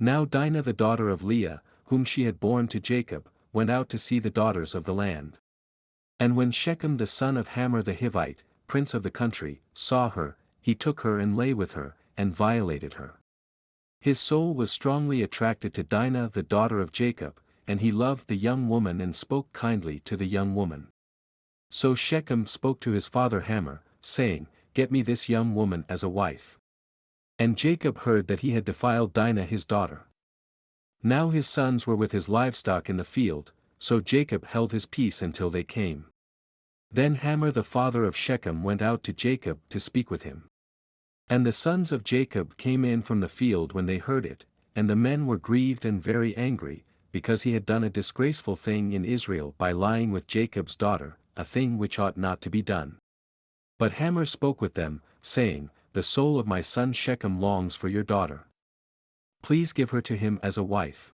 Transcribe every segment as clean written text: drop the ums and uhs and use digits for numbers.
Now Dinah the daughter of Leah, whom she had borne to Jacob, went out to see the daughters of the land. And when Shechem the son of Hamor the Hivite, prince of the country, saw her, he took her and lay with her, and violated her. His soul was strongly attracted to Dinah the daughter of Jacob, and he loved the young woman and spoke kindly to the young woman. So Shechem spoke to his father Hamor, saying, Get me this young woman as a wife. And Jacob heard that he had defiled Dinah his daughter. Now his sons were with his livestock in the field, so Jacob held his peace until they came. Then Hamor the father of Shechem went out to Jacob to speak with him. And the sons of Jacob came in from the field when they heard it, and the men were grieved and very angry, because he had done a disgraceful thing in Israel by lying with Jacob's daughter, a thing which ought not to be done. But Hamor spoke with them, saying, The soul of my son Shechem longs for your daughter. Please give her to him as a wife.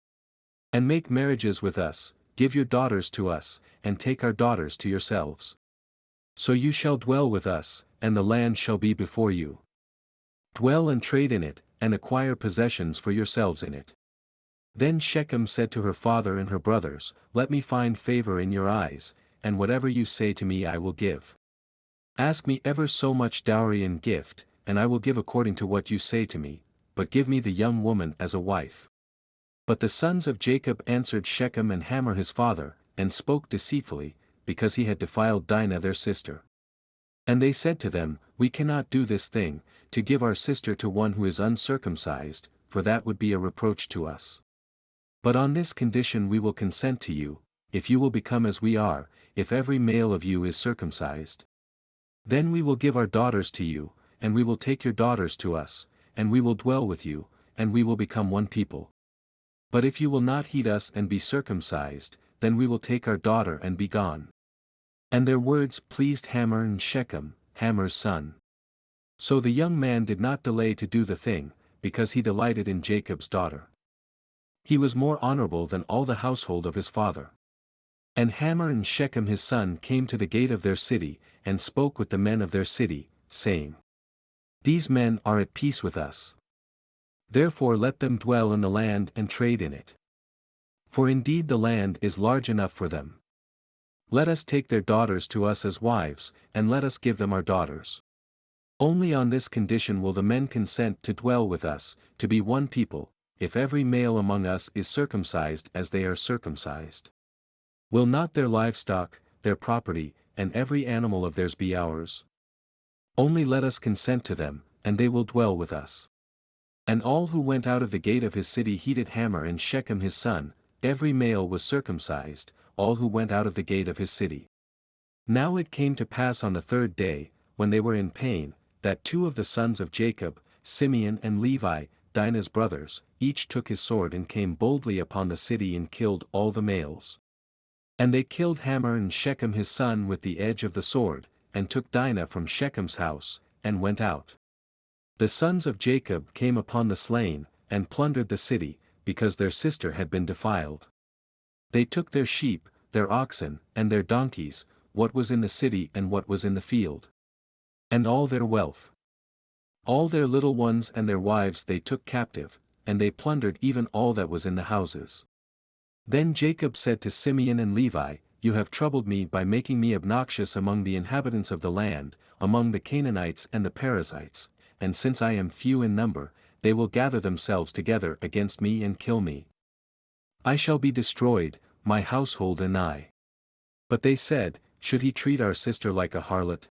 And make marriages with us, give your daughters to us, and take our daughters to yourselves. So you shall dwell with us, and the land shall be before you. Dwell and trade in it, and acquire possessions for yourselves in it. Then Shechem said to her father and her brothers, Let me find favor in your eyes, and whatever you say to me I will give. Ask me ever so much dowry and gift, and I will give according to what you say to me, but give me the young woman as a wife. But the sons of Jacob answered Shechem and Hamor his father, and spoke deceitfully, because he had defiled Dinah their sister. And they said to them, We cannot do this thing, to give our sister to one who is uncircumcised, for that would be a reproach to us. But on this condition we will consent to you, if you will become as we are, if every male of you is circumcised. Then we will give our daughters to you, and we will take your daughters to us, and we will dwell with you, and we will become one people. But if you will not heed us and be circumcised, then we will take our daughter and be gone. And their words pleased Hamor and Shechem, Hamor's son. So the young man did not delay to do the thing, because he delighted in Jacob's daughter. He was more honorable than all the household of his father. And Hamor and Shechem his son came to the gate of their city, and spoke with the men of their city, saying, These men are at peace with us. Therefore let them dwell in the land and trade in it. For indeed the land is large enough for them. Let us take their daughters to us as wives, and let us give them our daughters. Only on this condition will the men consent to dwell with us, to be one people, if every male among us is circumcised as they are circumcised. Will not their livestock, their property, and every animal of theirs be ours? Only let us consent to them, and they will dwell with us. And all who went out of the gate of his city heeded Hamor and Shechem his son, every male was circumcised, all who went out of the gate of his city. Now it came to pass on the third day, when they were in pain, that two of the sons of Jacob, Simeon and Levi, Dinah's brothers, each took his sword and came boldly upon the city and killed all the males. And they killed Hamor and Shechem his son with the edge of the sword, and took Dinah from Shechem's house, and went out. The sons of Jacob came upon the slain, and plundered the city, because their sister had been defiled. They took their sheep, their oxen, and their donkeys, what was in the city and what was in the field. And all their wealth. All their little ones and their wives they took captive, and they plundered even all that was in the houses. Then Jacob said to Simeon and Levi, You have troubled me by making me obnoxious among the inhabitants of the land, among the Canaanites and the Perizzites, and since I am few in number, they will gather themselves together against me and kill me. I shall be destroyed, my household and I. But they said, Should he treat our sister like a harlot?